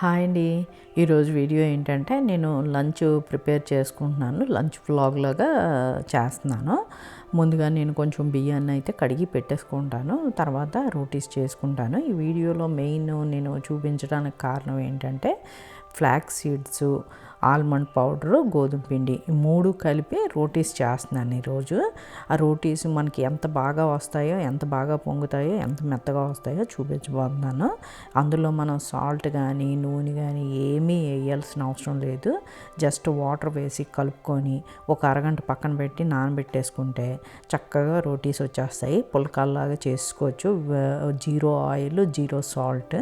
Hi అండి. ఈరోజు video ఏంటంటే నేను లంచ్ ప్రిపేర్ చేసుకుంటున్నాను. లంచ్ వ్లాగ్ లాగా చేస్తున్నాను. ముందుగా నేను కొంచెం బియ్యాన్ని అయితే కడిగి పెట్టేసుకుంటాను. తర్వాత రోటీస్ చేసుకుంటాను. ఈ వీడియోలో మెయిన్ నేను చూపించడానికి కారణం ఏంటంటే ఫ్లాక్స్ సీడ్స్, ఆల్మండ్ పౌడరు, గోధుమ పిండి ఈ 3 కలిపి రోటీస్ చేస్తున్నాను ఈరోజు. ఆ రోటీస్ మనకి ఎంత బాగా వస్తాయో, ఎంత బాగా పొంగుతాయో, ఎంత మెత్తగా వస్తాయో చూపించబోతున్నాను. అందులో మనం సాల్ట్ కానీ నూనె కానీ ఏమీ వేయాల్సిన అవసరం లేదు. జస్ట్ వాటర్ వేసి కలుపుకొని ఒక అరగంట పక్కన పెట్టి నానబెట్టేసుకుంటే చక్కగా రోటీస్ వచ్చేస్తాయి. పుల్కాల్లాగా చేసుకోవచ్చు. జీరో ఆయిల్, జీరో సాల్ట్,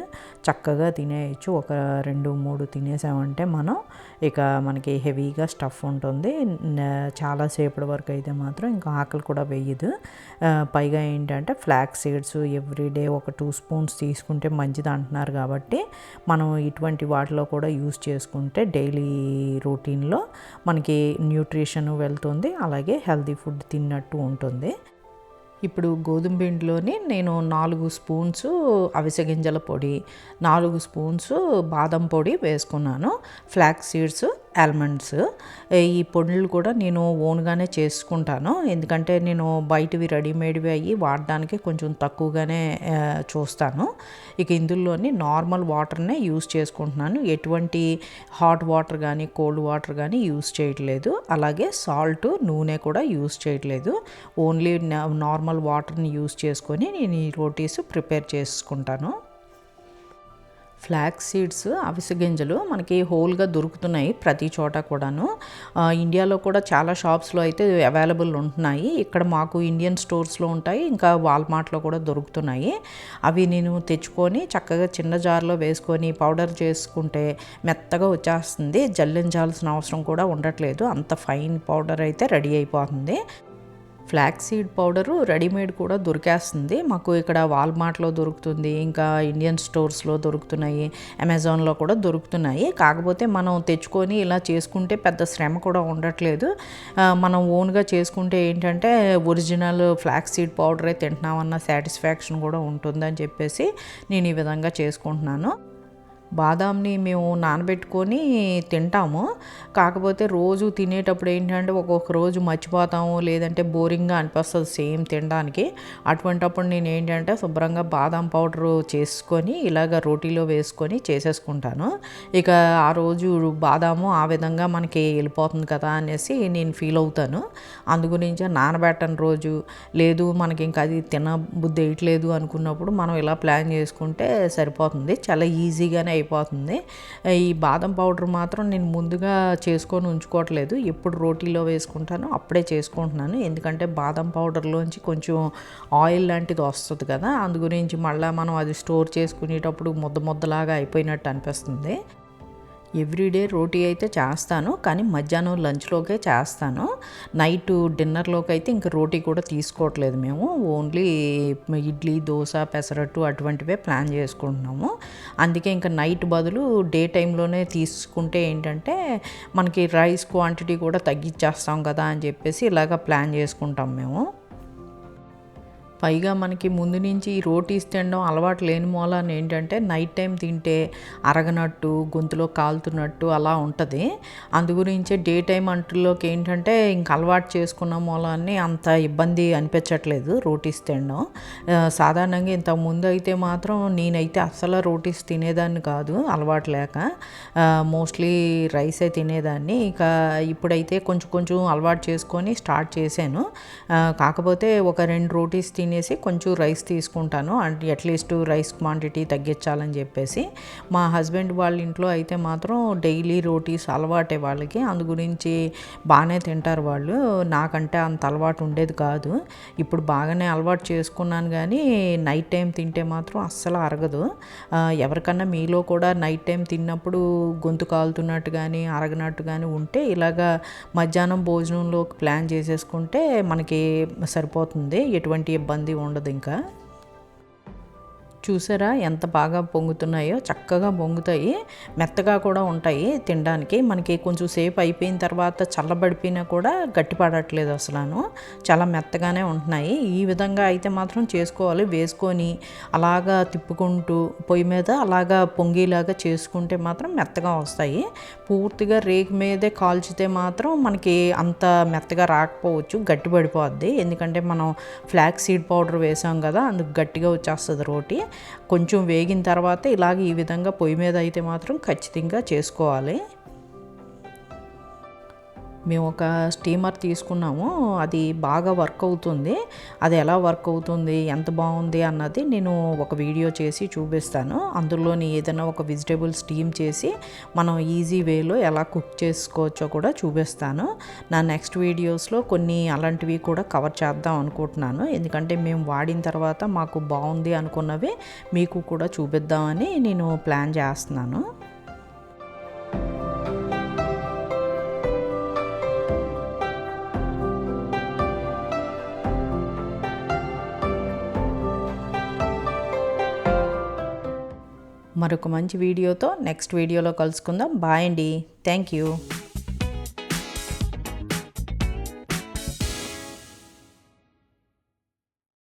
చక్కగా తినేయచ్చు. ఒక 2-3 తినేసామంటే మనం ఇక మనకి హెవీగా స్టఫ్ ఉంటుంది. చాలాసేపటి వరకు అయితే మాత్రం ఇంకా ఆకలి కూడా వేయదు. పైగా ఏంటంటే ఫ్లాక్స్ సీడ్స్ ఎవ్రీడే ఒక 2 స్పూన్స్ తీసుకుంటే మంచిది అంటున్నారు. కాబట్టి మనం ఇటువంటి వాటిలో కూడా యూస్ చేసుకుంటే డైలీ రొటీన్లో మనకి న్యూట్రిషన్ వెళ్తుంది, అలాగే హెల్తీ ఫుడ్ తిన్నట్టు ఉంటుంది. ఇప్పుడు గోధుమ పిండిలోని నేను 4 స్పూన్స్ అవిసె గింజల పొడి, 4 స్పూన్స్ బాదం పొడి వేసుకున్నాను. ఫ్లాక్స్ సీడ్స్, ఆల్మండ్స్, ఈ పొడులు కూడా నేను ఓన్గానే చేసుకుంటాను. ఎందుకంటే నేను బయటవి రెడీమేడ్వి అయ్యి వాడడానికి కొంచెం తక్కువగానే చూస్తాను. ఇక ఇందులోని నార్మల్ వాటర్నే యూస్ చేసుకుంటున్నాను. ఎటువంటి హాట్ వాటర్ కానీ కోల్డ్ వాటర్ కానీ యూస్ చేయట్లేదు. అలాగే సాల్ట్, నూనె కూడా యూస్ చేయట్లేదు. ఓన్లీ నార్మల్ వాటర్ని యూస్ చేసుకొని నేను ఈ రోటీస్ ప్రిపేర్ చేసుకుంటాను. ఫ్లాక్స్ సీడ్స్, అవిసె గింజలు మనకి హోల్గా దొరుకుతున్నాయి ప్రతి చోట కూడాను. ఇండియాలో కూడా చాలా షాప్స్లో అయితే అవైలబుల్ ఉంటున్నాయి. ఇక్కడ మాకు ఇండియన్ స్టోర్స్లో ఉంటాయి, ఇంకా వాల్మార్ట్లో కూడా దొరుకుతున్నాయి. అవి నేను తెచ్చుకొని చక్కగా చిన్న జార్లో వేసుకొని పౌడర్ చేసుకుంటే మెత్తగా వచ్చేస్తుంది. జల్లించాల్సిన అవసరం కూడా ఉండట్లేదు. అంత ఫైన్ పౌడర్ అయితే రెడీ అయిపోతుంది. ఫ్లాక్స్ సీడ్ పౌడరు రెడీమేడ్ కూడా దొరికేస్తుంది. మాకు ఇక్కడ వాల్మార్ట్లో దొరుకుతుంది, ఇంకా ఇండియన్ స్టోర్స్లో దొరుకుతున్నాయి, అమెజాన్లో కూడా దొరుకుతున్నాయి. కాకపోతే మనం తెచ్చుకొని ఇలా చేసుకుంటే పెద్ద శ్రమ కూడా ఉండట్లేదు. మనం ఓన్గా చేసుకుంటే ఏంటంటే ఒరిజినల్ ఫ్లాక్స్ సీడ్ పౌడరే తింటున్నామన్న సాటిస్ఫాక్షన్ కూడా ఉంటుందని చెప్పేసి నేను ఈ విధంగా చేసుకుంటున్నాను. బాదాంని మేము నానబెట్టుకొని తింటాము. కాకపోతే రోజు తినేటప్పుడు ఏంటంటే ఒక్కొక్క రోజు మర్చిపోతాము, లేదంటే బోరింగ్గా అనిపిస్తుంది సేమ్ తినడానికి. అటువంటప్పుడు నేను ఏంటంటే శుభ్రంగా బాదాం పౌడరు చేసుకొని ఇలాగ రోటీలో వేసుకొని చేసేసుకుంటాను. ఇక ఆ రోజు బాదాము ఆ విధంగా మనకి వెళ్ళిపోతుంది కదా అనేసి నేను ఫీల్ అవుతాను. అందుగురించి నానబెట్టని రోజు లేదు, మనకి ఇంకా అది తినబుద్ధి వేయట్లేదు అనుకున్నప్పుడు మనం ఇలా ప్లాన్ చేసుకుంటే సరిపోతుంది. చాలా ఈజీగానే అయిపోతుంది. ఈ బాదం పౌడర్ మాత్రం నేను ముందుగా చేసుకొని ఉంచుకోవట్లేదు. ఎప్పుడు రోటీలో వేసుకుంటానో అప్పుడే చేసుకుంటున్నాను. ఎందుకంటే బాదం పౌడర్లోంచి కొంచెం ఆయిల్ లాంటిది వస్తుంది కదా, అందు గురించి మళ్ళీ మనం అది స్టోర్ చేసుకునేటప్పుడు ముద్దలాగా అయిపోయినట్టు అనిపిస్తుంది. ఎవ్రీడే రోటీ అయితే చేస్తాను, కానీ మధ్యాహ్నం లంచ్లోకే చేస్తాను. నైట్ డిన్నర్లోకి అయితే ఇంకా రోటీ కూడా తీసుకోవట్లేదు మేము. ఓన్లీ ఇడ్లీ, దోశ, పెసరట్టు అటువంటివే ప్లాన్ చేసుకుంటున్నాము. అందుకే ఇంకా నైట్ బదులు డే టైంలోనే తీసుకుంటే ఏంటంటే మనకి రైస్ క్వాంటిటీ కూడా తగ్గించేస్తాం కదా అని చెప్పేసి ఇలాగ ప్లాన్ చేసుకుంటాం మేము. పైగా మనకి ముందు నుంచి ఈ రోటీస్ తినడం అలవాటు లేని మూలాన ఏంటంటే నైట్ టైం తింటే అరగనట్టు, గొంతులో కాలుతున్నట్టు అలా ఉంటుంది. అందు గురించే డే టైం అంటుల్లోకి ఏంటంటే ఇంక అలవాటు చేసుకున్న మూలాన్ని అంత ఇబ్బంది అనిపించట్లేదు రోటీస్ తినడం. సాధారణంగా ఇంతకుముందు అయితే మాత్రం నేనైతే అస్సలు రోటీస్ తినేదాన్ని కాదు అలవాటు లేక. మోస్ట్లీ రైసే తినేదాన్ని. ఇక ఇప్పుడైతే కొంచెం అలవాటు చేసుకొని స్టార్ట్ చేశాను. కాకపోతే ఒక 2 రోటీస్ తినేసి కొంచెం రైస్ తీసుకుంటాను. అంటే అట్లీస్ట్ రైస్ క్వాంటిటీ తగ్గించాలని చెప్పేసి. మా హస్బెండ్ వాళ్ళ ఇంట్లో అయితే మాత్రం డైలీ రోటీస్ అలవాటే వాళ్ళకి. అందు గురించి బాగానే తింటారు వాళ్ళు. నాకంటే అంత అలవాటు ఉండేది కాదు. ఇప్పుడు బాగానే అలవాటు చేసుకున్నాను, కానీ నైట్ టైం తింటే మాత్రం అస్సలు అరగదు. ఎవరికన్నా మీలో కూడా నైట్ టైం తిన్నప్పుడు గొంతు కాలుతున్నట్టు కానీ అరగనట్టు కానీ ఉంటే ఇలాగా మధ్యాహ్నం భోజనంలోకి ప్లాన్ చేసేసుకుంటే మనకి సరిపోతుంది. ఎటువంటి ఇబ్బంది ఉండదు ఇంకా. చూసారా ఎంత బాగా పొంగుతున్నాయో, చక్కగా పొంగుతాయి, మెత్తగా కూడా ఉంటాయి తినడానికి. మనకి కొంచెం సేపు అయిపోయిన తర్వాత చల్లబడిపోయినా కూడా గట్టిపడట్లేదు అసలు, చాలా మెత్తగానే ఉంటున్నాయి. ఈ విధంగా అయితే మాత్రం చేసుకోవాలి. వేసుకొని అలాగా తిప్పుకుంటూ పొయ్యి మీద అలాగా పొంగేలాగా చేసుకుంటే మాత్రం మెత్తగా వస్తాయి. పూర్తిగా రేకు మీదే కాల్చితే మాత్రం మనకి అంత మెత్తగా రాకపోవచ్చు, గట్టి పడిపోద్ది. ఎందుకంటే మనం ఫ్లాక్స్ సీడ్ పౌడర్ వేసాం కదా, అందుకు గట్టిగా వచ్చేస్తుంది రోటీ. కొంచెం వేగిన తర్వాత ఇలాగ ఈ విధంగా పొయ్యి మీద అయితే మాత్రం ఖచ్చితంగా చేసుకోవాలి. మేము ఒక స్టీమర్ తీసుకున్నాము, అది బాగా వర్క్ అవుతుంది. అది ఎలా వర్క్ అవుతుంది, ఎంత బాగుంది అన్నది నేను ఒక వీడియో చేసి చూపిస్తాను. అందులోని ఏదైనా ఒక వెజిటేబుల్ స్టీమ్ చేసి మనం ఈజీ వేలో ఎలా కుక్ చేసుకోవచ్చో కూడా చూపిస్తాను. నా నెక్స్ట్ వీడియోస్లో కొన్ని అలాంటివి కూడా కవర్ చేద్దాం అనుకుంటున్నాను. ఎందుకంటే మేము వాడిన తర్వాత మాకు బాగుంది అనుకున్నవి మీకు కూడా చూపిద్దామని నేను ప్లాన్ చేస్తున్నాను. మరొక మంచి వీడియోతో నెక్స్ట్ వీడియోలో కలుసుకుందాం. బాయ్ అండి. Thank you.